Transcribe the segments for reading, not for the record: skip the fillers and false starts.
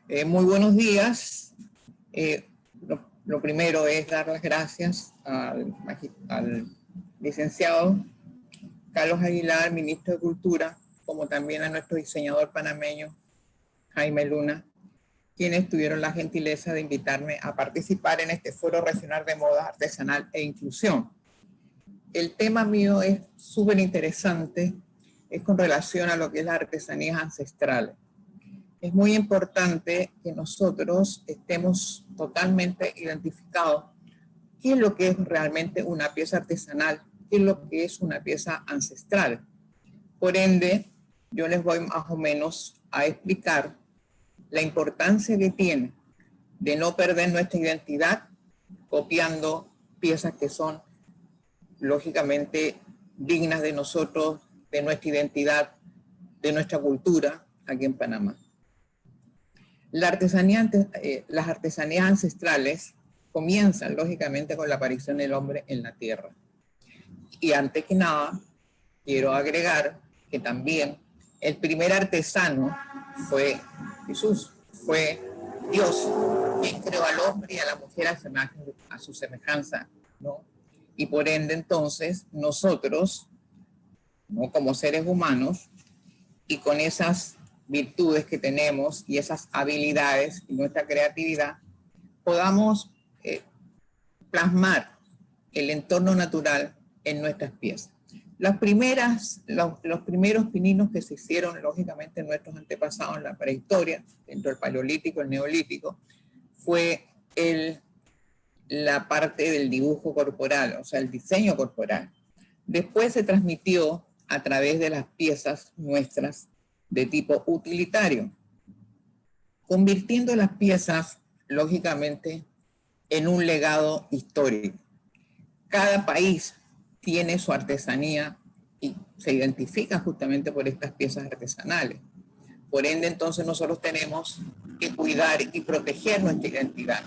Muy buenos días. Lo primero es dar las gracias al licenciado Carlos Aguilar, ministro de Cultura, como también a nuestro diseñador panameño, Jaime Luna, quienes tuvieron la gentileza de invitarme a participar en este foro regional de moda artesanal e inclusión. El tema mío es súper interesante, es con relación a lo que es las artesanías ancestrales. Es muy importante que nosotros estemos totalmente identificados qué es lo que es realmente una pieza artesanal, qué es lo que es una pieza ancestral. Por ende, yo les voy más o menos a explicar la importancia que tiene de no perder nuestra identidad copiando piezas que son lógicamente dignas de nosotros, de nuestra identidad, de nuestra cultura aquí en Panamá. Las artesanías ancestrales comienzan lógicamente con la aparición del hombre en la tierra. Y antes que nada, quiero agregar que también el primer artesano fue Jesús, fue Dios, quien creó al hombre y a la mujer a su semejanza, ¿no? Y por ende entonces nosotros, ¿no?, como seres humanos y con esas virtudes que tenemos y esas habilidades y nuestra creatividad, podamos plasmar el entorno natural en nuestras piezas. Los primeros pininos que se hicieron, lógicamente, en nuestros antepasados en la prehistoria, dentro del paleolítico, el neolítico, fue la parte del dibujo corporal, o sea, el diseño corporal. Después se transmitió a través de las piezas nuestras de tipo utilitario, convirtiendo las piezas, lógicamente, en un legado histórico. Cada país tiene su artesanía y se identifica justamente por estas piezas artesanales. Por ende, entonces, nosotros tenemos que cuidar y proteger nuestra identidad.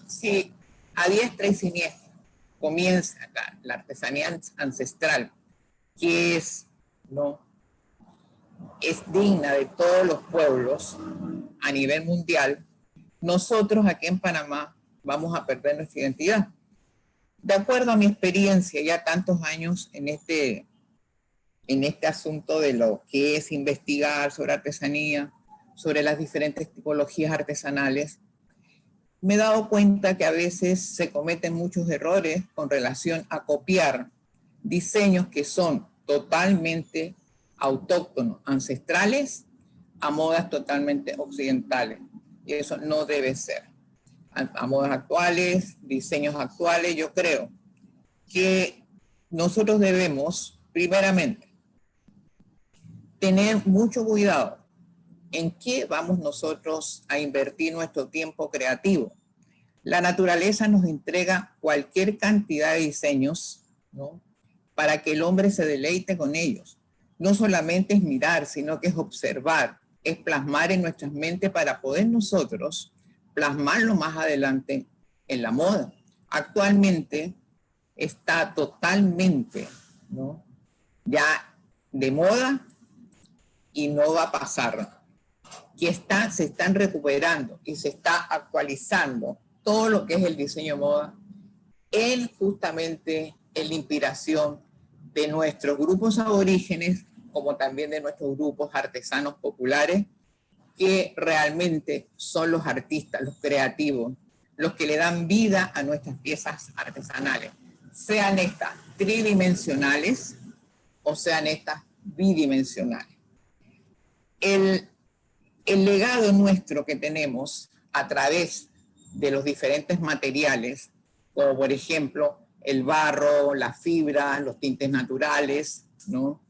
Si a diestra y siniestra comienza la artesanía ancestral, que es digna de todos los pueblos a nivel mundial, nosotros aquí en Panamá vamos a perder nuestra identidad. De acuerdo a mi experiencia, ya tantos años en este asunto de lo que es investigar sobre artesanía, sobre las diferentes tipologías artesanales, me he dado cuenta que a veces se cometen muchos errores con relación a copiar diseños que son totalmente autóctonos, ancestrales, a modas totalmente occidentales. Y eso no debe ser. A modas actuales, diseños actuales, yo creo que nosotros debemos, primeramente, tener mucho cuidado en qué vamos nosotros a invertir nuestro tiempo creativo. La naturaleza nos entrega cualquier cantidad de diseños, ¿no?, para que el hombre se deleite con ellos. No solamente es mirar, sino que es observar, es plasmar en nuestras mentes para poder nosotros plasmarlo más adelante en la moda. Actualmente está totalmente, ¿no?, ya de moda y no va a pasar. Que se están recuperando y se está actualizando todo lo que es el diseño de moda justamente en la inspiración de nuestros grupos aborígenes, como también de nuestros grupos artesanos populares, que realmente son los artistas, los creativos, los que le dan vida a nuestras piezas artesanales, sean estas tridimensionales o sean estas bidimensionales. El legado nuestro que tenemos a través de los diferentes materiales, como por ejemplo el barro, la fibra, los tintes naturales, ¿no?,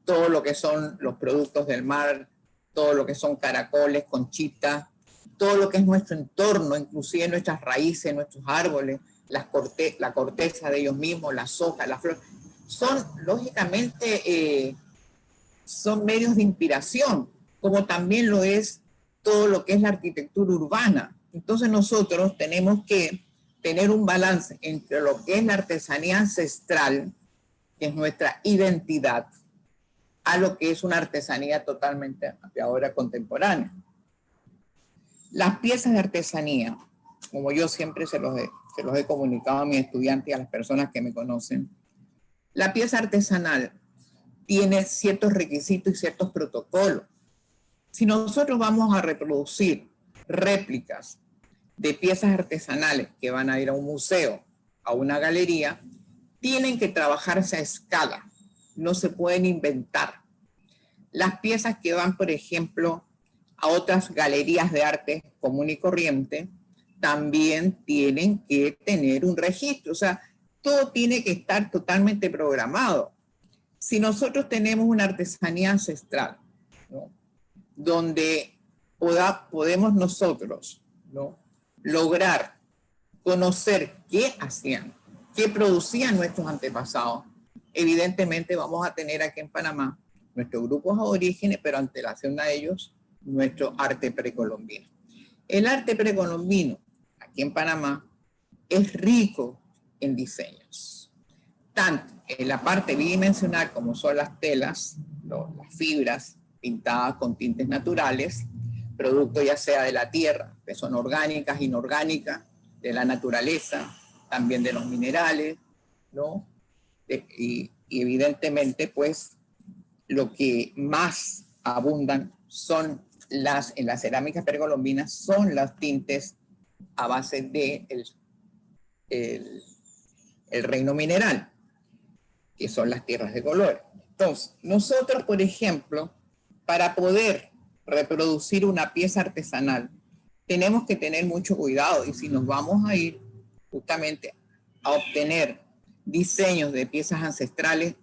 todo lo que son los productos del mar, todo lo que son caracoles, conchitas, todo lo que es nuestro entorno, inclusive nuestras raíces, nuestros árboles, la corteza de ellos mismos, las hojas, las flores, son lógicamente son medios de inspiración, como también lo es todo lo que es la arquitectura urbana. Entonces nosotros tenemos que tener un balance entre lo que es la artesanía ancestral, que es nuestra identidad, a lo que es una artesanía totalmente ahora contemporánea. Las piezas de artesanía, como yo siempre se los he comunicado a mis estudiantes y a las personas que me conocen, la pieza artesanal tiene ciertos requisitos y ciertos protocolos. Si nosotros vamos a reproducir réplicas de piezas artesanales que van a ir a un museo, a una galería, tienen que trabajarse a escala, no se pueden inventar. Las piezas que van, por ejemplo, a otras galerías de arte común y corriente, también tienen que tener un registro. O sea, todo tiene que estar totalmente programado. Si nosotros tenemos una artesanía ancestral, ¿no?, donde podemos nosotros, ¿no?, lograr conocer qué hacían, qué producían nuestros antepasados, evidentemente vamos a tener aquí en Panamá nuestros grupos aborígenes, pero ante relación a ellos, nuestro arte precolombino. El arte precolombino aquí en Panamá es rico en diseños, tanto en la parte bidimensional como son las telas, las fibras pintadas con tintes naturales, producto ya sea de la tierra, que son orgánicas, inorgánicas, de la naturaleza, también de los minerales, ¿no? Y evidentemente, pues, lo que más abundan son en las cerámicas precolombinas, son los tintes a base de el reino mineral, que son las tierras de color. Entonces, nosotros, por ejemplo, para poder reproducir una pieza artesanal, tenemos que tener mucho cuidado, y si nos vamos a ir justamente a obtener diseños de piezas ancestrales,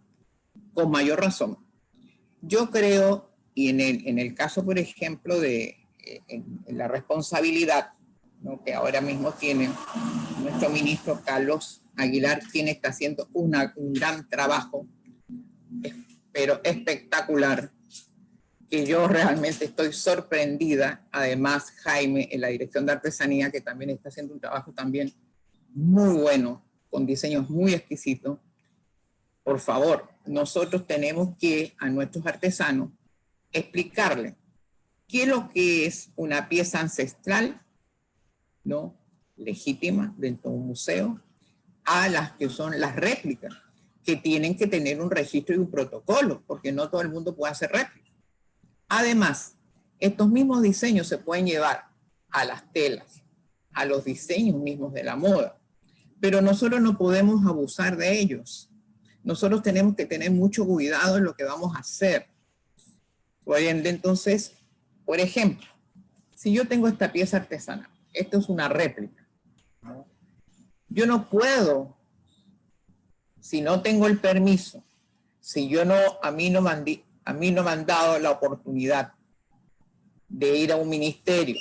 con mayor razón. Yo creo, y en el caso, por ejemplo, de en la responsabilidad, ¿no?, que ahora mismo tiene nuestro ministro Carlos Aguilar, quien está haciendo un gran trabajo, pero espectacular, que yo realmente estoy sorprendida. Además, Jaime, en la Dirección de Artesanía, que también está haciendo un trabajo también muy bueno, con diseños muy exquisitos. Por favor, nosotros tenemos que a nuestros artesanos explicarles qué es lo que es una pieza ancestral, ¿no?, legítima dentro de un museo, a las que son las réplicas, que tienen que tener un registro y un protocolo, porque no todo el mundo puede hacer réplicas. Además, estos mismos diseños se pueden llevar a las telas, a los diseños mismos de la moda, pero nosotros no podemos abusar de ellos. Nosotros tenemos que tener mucho cuidado en lo que vamos a hacer. Por ende, entonces, por ejemplo, si yo tengo esta pieza artesanal, esto es una réplica, ¿no?, yo no puedo, si no tengo el permiso, si yo no, a mí no me han dado la oportunidad de ir a un ministerio,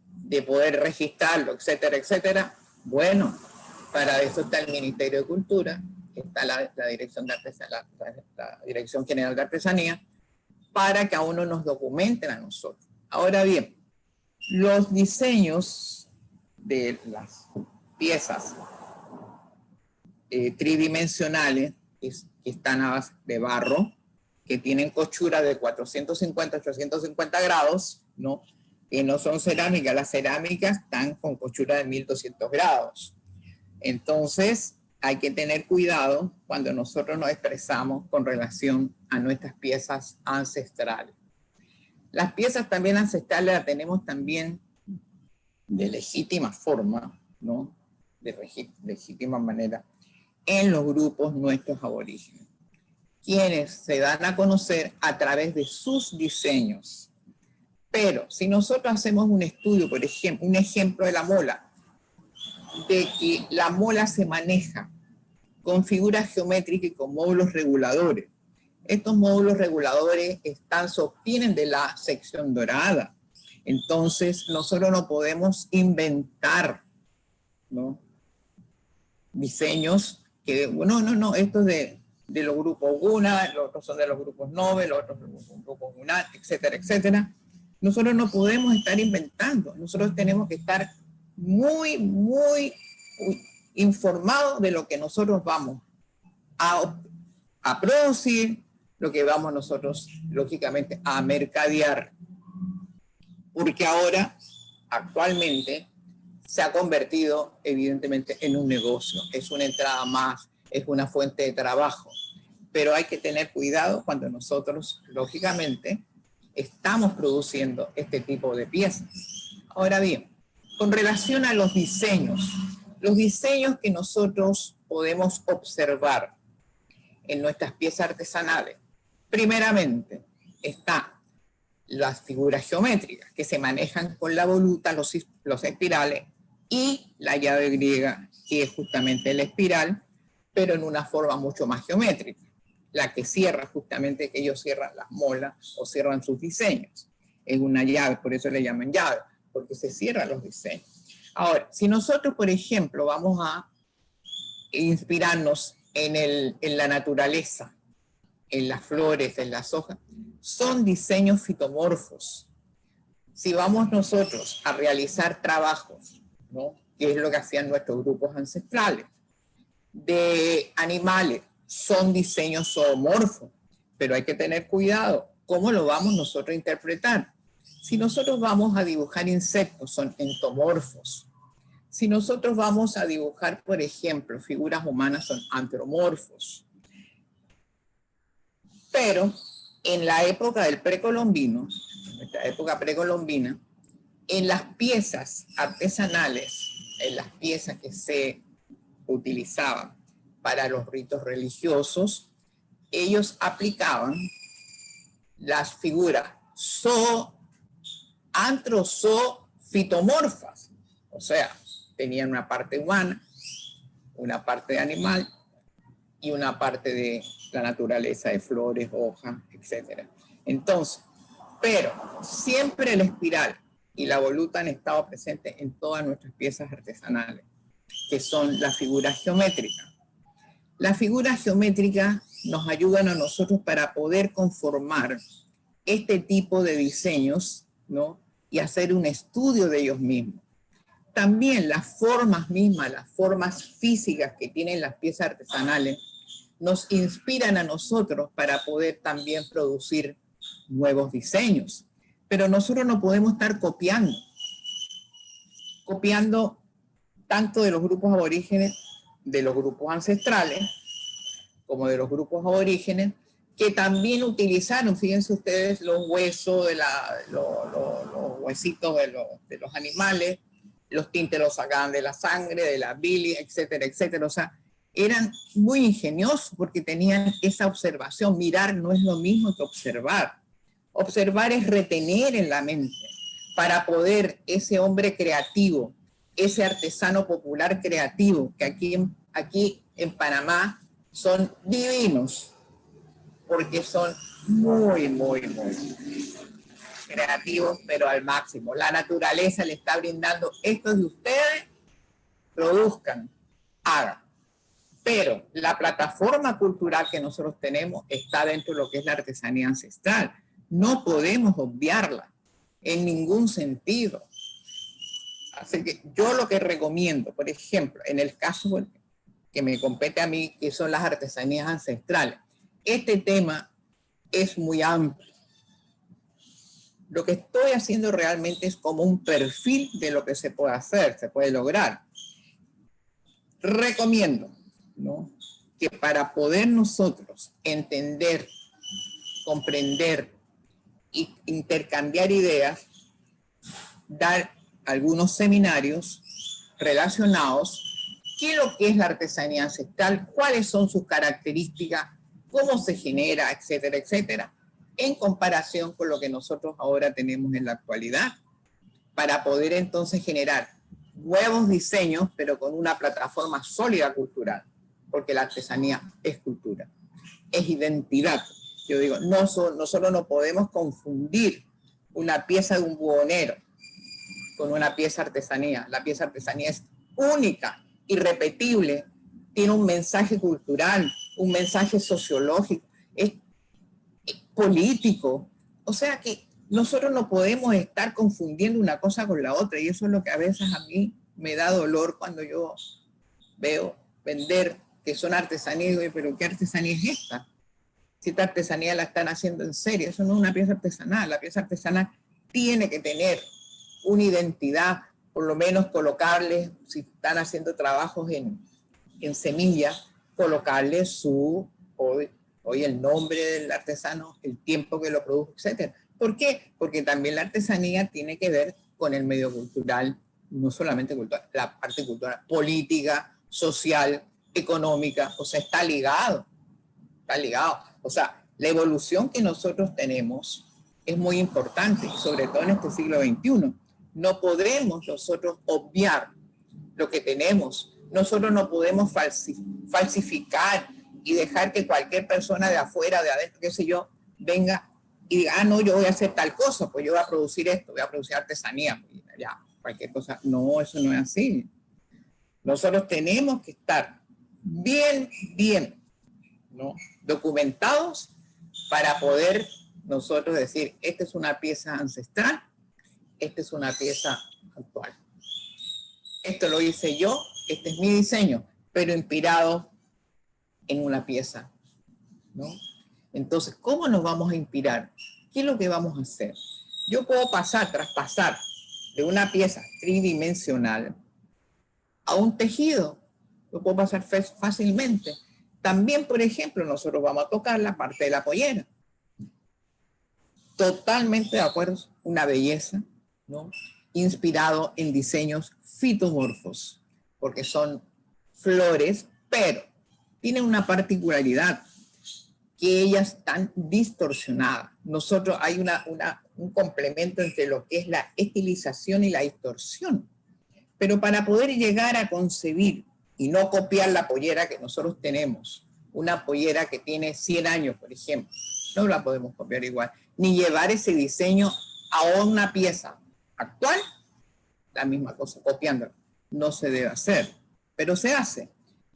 de poder registrarlo, etcétera, etcétera. Bueno, para eso está el Ministerio de Cultura, está la Dirección de Artesanía, la Dirección General de Artesanía, para que a uno nos documenten a nosotros. Ahora bien, los diseños de las piezas tridimensionales que están a base de barro, que tienen cochura de 450 a 850 grados, ¿no?, que no son cerámicas. Las cerámicas están con cochura de 1200 grados. Entonces, hay que tener cuidado cuando nosotros nos expresamos con relación a nuestras piezas ancestrales. Las piezas también ancestrales las tenemos también de legítima forma, ¿no?, de legítima manera, en los grupos nuestros aborígenes, quienes se dan a conocer a través de sus diseños. Pero si nosotros hacemos un estudio, por ejemplo, un ejemplo de la mola, de que la mola se maneja con figuras geométricas y con módulos reguladores. Estos módulos reguladores se obtienen de la sección dorada. Entonces, nosotros no podemos inventar, ¿no?, diseños que, no, esto es de los grupos GUNA, los otros son de los grupos Nobel, los otros de los grupos UNAT, etcétera, etcétera. Nosotros no podemos estar inventando. Nosotros tenemos que estar muy, muy informados de lo que nosotros vamos a producir, lo que vamos nosotros, lógicamente, a mercadear. Porque ahora actualmente se ha convertido evidentemente en un negocio, es una entrada más, es una fuente de trabajo, pero hay que tener cuidado cuando nosotros, lógicamente, estamos produciendo este tipo de piezas. Ahora bien, con relación a los diseños que nosotros podemos observar en nuestras piezas artesanales, primeramente está las figuras geométricas que se manejan con la voluta, los espirales y la llave griega, que es justamente la espiral, pero en una forma mucho más geométrica, la que cierra justamente, que ellos cierran las molas o cierran sus diseños. Es una llave, por eso le llaman llave, porque se cierran los diseños. Ahora, si nosotros, por ejemplo, vamos a inspirarnos en la naturaleza, en las flores, en las hojas, son diseños fitomorfos. Si vamos nosotros a realizar trabajos, ¿no?, que es lo que hacían nuestros grupos ancestrales, de animales, son diseños zoomorfos, pero hay que tener cuidado, ¿cómo lo vamos nosotros a interpretar? Si nosotros vamos a dibujar insectos, son entomorfos. Si nosotros vamos a dibujar, por ejemplo, figuras humanas, son antropomorfos. Pero en la época del precolombino, en nuestra época precolombina, en las piezas artesanales, en las piezas que se utilizaban para los ritos religiosos, ellos aplicaban las figuras antrozofitomorfas, o sea, tenían una parte humana, una parte animal y una parte de la naturaleza de flores, hojas, etc. Entonces, pero siempre la espiral y la voluta han estado presentes en todas nuestras piezas artesanales, que son las figuras geométricas. Las figuras geométricas nos ayudan a nosotros para poder conformar este tipo de diseños, ¿no?, y hacer un estudio de ellos mismos. También las formas mismas, las formas físicas que tienen las piezas artesanales, nos inspiran a nosotros para poder también producir nuevos diseños. Pero nosotros no podemos estar copiando tanto de los grupos aborígenes, de los grupos ancestrales, como de los grupos aborígenes, que también utilizaron, fíjense ustedes, los huesos, los huesitos de los animales, los tintes los sacaban de la sangre, de la bilis, etcétera, etcétera. O sea, eran muy ingeniosos porque tenían esa observación. Mirar no es lo mismo que observar. Observar es retener en la mente para poder ese hombre creativo, ese artesano popular creativo, que aquí en Panamá son divinos, porque son muy, muy, muy creativos, pero al máximo. La naturaleza le está brindando esto de ustedes, produzcan, hagan. Pero la plataforma cultural que nosotros tenemos está dentro de lo que es la artesanía ancestral. No podemos obviarla en ningún sentido. Así que yo lo que recomiendo, por ejemplo, en el caso que me compete a mí, que son las artesanías ancestrales, este tema es muy amplio. Lo que estoy haciendo realmente es como un perfil de lo que se puede hacer, se puede lograr. Recomiendo, ¿no?, que para poder nosotros entender, comprender e intercambiar ideas, dar algunos seminarios relacionados, qué es lo que es la artesanía ancestral, cuáles son sus características, cómo se genera, etcétera, etcétera, en comparación con lo que nosotros ahora tenemos en la actualidad, para poder entonces generar nuevos diseños, pero con una plataforma sólida cultural, porque la artesanía es cultura, es identidad. Yo digo, nosotros no podemos confundir una pieza de un buhonero con una pieza artesanía. La pieza artesanía es única, irrepetible, tiene un mensaje cultural, un mensaje sociológico, es político. O sea que nosotros no podemos estar confundiendo una cosa con la otra, y eso es lo que a veces a mí me da dolor cuando yo veo vender que son artesanías. Y digo, pero ¿qué artesanía es esta? Si esta artesanía la están haciendo en serio, eso no es una pieza artesanal. La pieza artesanal tiene que tener una identidad, por lo menos colocarles, si están haciendo trabajos en semilla, colocarles hoy el nombre del artesano, el tiempo que lo produjo, etc. ¿Por qué? Porque también la artesanía tiene que ver con el medio cultural, no solamente cultural, la parte cultural, política, social, económica, o sea, está ligado. O sea, la evolución que nosotros tenemos es muy importante, sobre todo en este siglo XXI. No podemos nosotros obviar lo que tenemos. Nosotros no podemos falsificar y dejar que cualquier persona de afuera, de adentro, qué sé yo, venga y diga, no, yo voy a hacer tal cosa, pues yo voy a producir esto, voy a producir artesanía, pues ya, cualquier cosa. No, eso no es así. Nosotros tenemos que estar bien, ¿no?, documentados para poder nosotros decir, esta es una pieza ancestral, esta es una pieza actual. Esto lo hice yo, este es mi diseño, pero inspirado en una pieza, ¿no? Entonces, ¿cómo nos vamos a inspirar? ¿Qué es lo que vamos a hacer? Yo puedo traspasar de una pieza tridimensional a un tejido. Lo puedo pasar fácilmente. También, por ejemplo, nosotros vamos a tocar la parte de la pollera. Totalmente de acuerdo, una belleza, ¿no?, inspirado en diseños fitomorfos, porque son flores, pero tienen una particularidad, que ellas están distorsionadas. Nosotros hay un complemento entre lo que es la estilización y la distorsión. Pero para poder llegar a concebir y no copiar la pollera que nosotros tenemos, una pollera que tiene 100 años, por ejemplo, no la podemos copiar igual, ni llevar ese diseño a una pieza actual, la misma cosa, copiándola. No se debe hacer, pero se hace.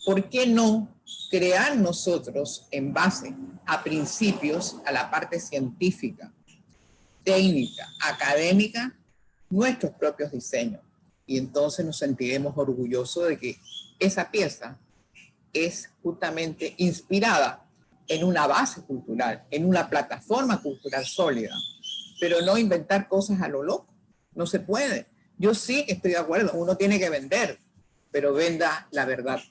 ¿Por qué no crear nosotros, en base a principios, a la parte científica, técnica, académica, nuestros propios diseños? Y entonces nos sentiremos orgullosos de que esa pieza es justamente inspirada en una base cultural, en una plataforma cultural sólida, pero no inventar cosas a lo loco. No se puede. Yo sí que estoy de acuerdo, uno tiene que vender, pero venda la verdad,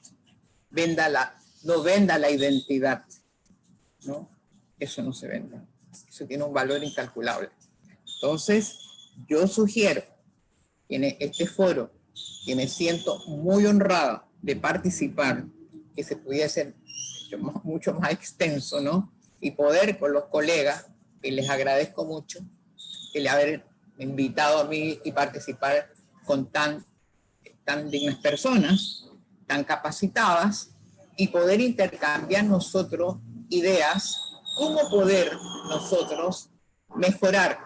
no venda la identidad, ¿no? Eso no se venda. Eso tiene un valor incalculable. Entonces, yo sugiero en este foro, que me siento muy honrada de participar, que se pudiese mucho más extenso, ¿no? Y poder con los colegas, que les agradezco mucho, que le haber invitado a mí y participar con tan dignas personas, tan capacitadas, y poder intercambiar nosotros ideas, cómo poder nosotros mejorar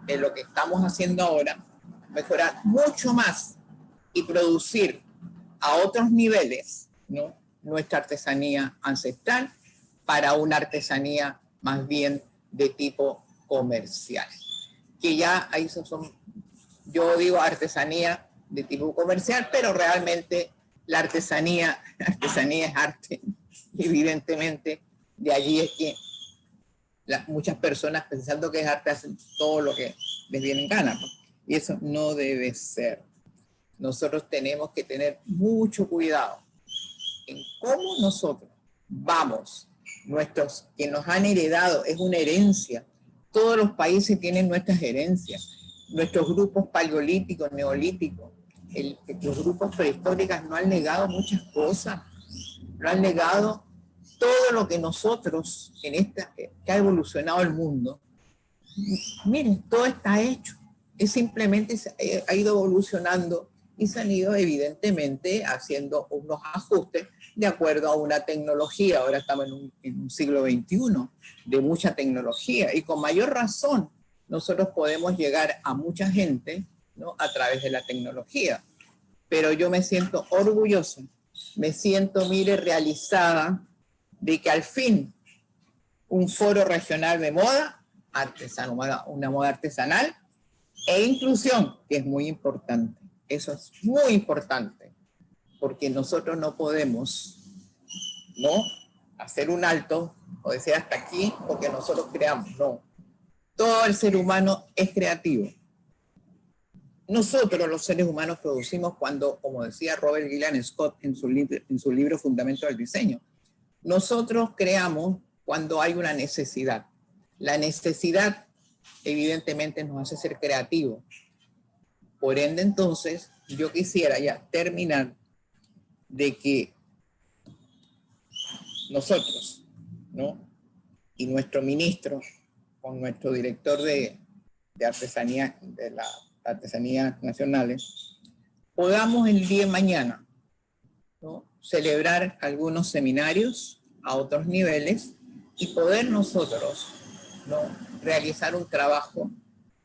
de lo que estamos haciendo ahora, mejorar mucho más y producir a otros niveles, ¿no?, nuestra artesanía ancestral para una artesanía más bien de tipo comercial. Que ya ahí yo digo artesanía de tipo comercial, pero realmente la artesanía es arte. Evidentemente, de allí es que muchas personas, pensando que es arte, hacen todo lo que les viene en gana, ¿no? Y eso no debe ser. Nosotros tenemos que tener mucho cuidado en cómo nosotros vamos, que nos han heredado, es una herencia. Todos los países tienen nuestras herencias, nuestros grupos paleolíticos, neolíticos, los grupos prehistóricos nos han legado muchas cosas, nos han legado todo lo que nosotros, que ha evolucionado el mundo. Miren, todo está hecho, es simplemente ha ido evolucionando y se han ido evidentemente haciendo unos ajustes de acuerdo a una tecnología. Ahora estamos en un siglo XXI de mucha tecnología y con mayor razón nosotros podemos llegar a mucha gente, ¿no?, a través de la tecnología. Pero yo me siento orgullosa, me siento, mire, realizada de que al fin un foro regional de moda, una moda artesanal e inclusión, que es muy importante. Eso es muy importante, porque nosotros no podemos, ¿no?, hacer un alto o decir hasta aquí porque nosotros creamos. No, todo el ser humano es creativo. nosotros los seres humanos producimos cuando, como decía Robert Gillian Scott en su libro Fundamento del Diseño, nosotros creamos cuando hay una necesidad. La necesidad evidentemente nos hace ser creativos. Por ende, entonces, yo quisiera ya terminar de que nosotros, ¿no? Y nuestro ministro, con nuestro director de artesanía, de las artesanías nacionales, podamos el día de mañana, ¿no?, celebrar algunos seminarios a otros niveles y poder nosotros, ¿no?, realizar un trabajo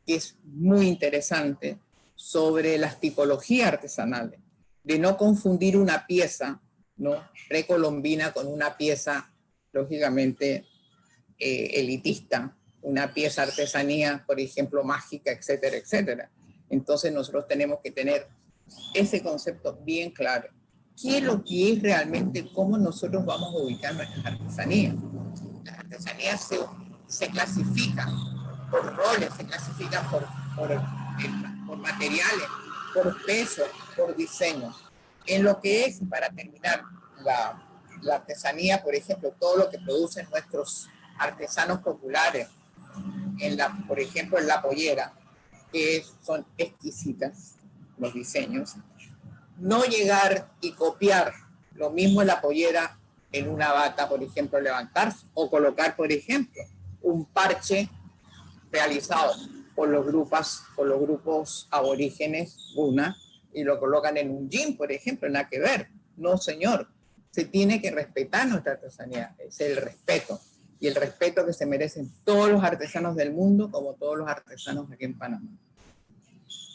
que es muy interesante sobre las tipologías artesanales, de no confundir una pieza, ¿no?, precolombina con una pieza, lógicamente, elitista, una pieza artesanía, por ejemplo, mágica, etcétera, etcétera. Entonces nosotros tenemos que tener ese concepto bien claro. ¿Qué es lo que es realmente, cómo nosotros vamos a ubicar nuestras artesanías? Las artesanías se clasifican por roles, se clasifican por materiales, por peso, por diseño. En lo que es, para terminar, la artesanía, por ejemplo, todo lo que producen nuestros artesanos populares, por ejemplo, en la pollera, que son exquisitas los diseños. No llegar y copiar lo mismo en la pollera en una bata, por ejemplo, levantarse, o colocar, por ejemplo, un parche realizado por los grupos aborígenes, Guna, y lo colocan en un jean, por ejemplo, nada que ver. No, señor. Se tiene que respetar nuestra artesanía, es el respeto, y el respeto que se merecen todos los artesanos del mundo, como todos los artesanos aquí en Panamá.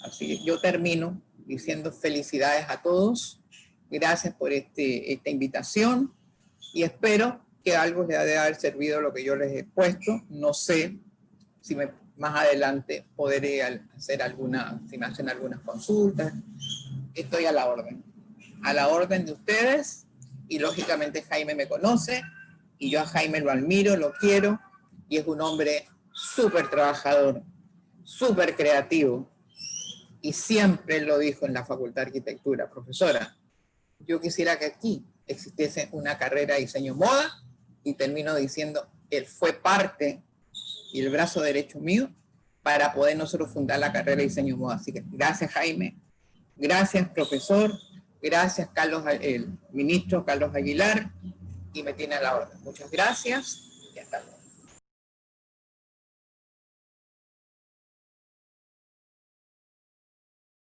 Así que yo termino diciendo felicidades a todos, gracias por esta invitación, y espero que algo les haya de haber servido lo que yo les he puesto. No sé si más adelante podré hacer si me hacen algunas consultas. Estoy a la orden de ustedes, y lógicamente Jaime me conoce, y yo a Jaime lo admiro, lo quiero, y es un hombre súper trabajador, súper creativo, y siempre lo dijo en la Facultad de Arquitectura: profesora, yo quisiera que aquí existiese una carrera de diseño moda, y termino diciendo, él fue parte y el brazo derecho mío para poder nosotros fundar la carrera de diseño moda. Así que gracias, Jaime, gracias, profesor, gracias, el ministro Carlos Aguilar, y me tiene a la orden. Muchas gracias y hasta luego.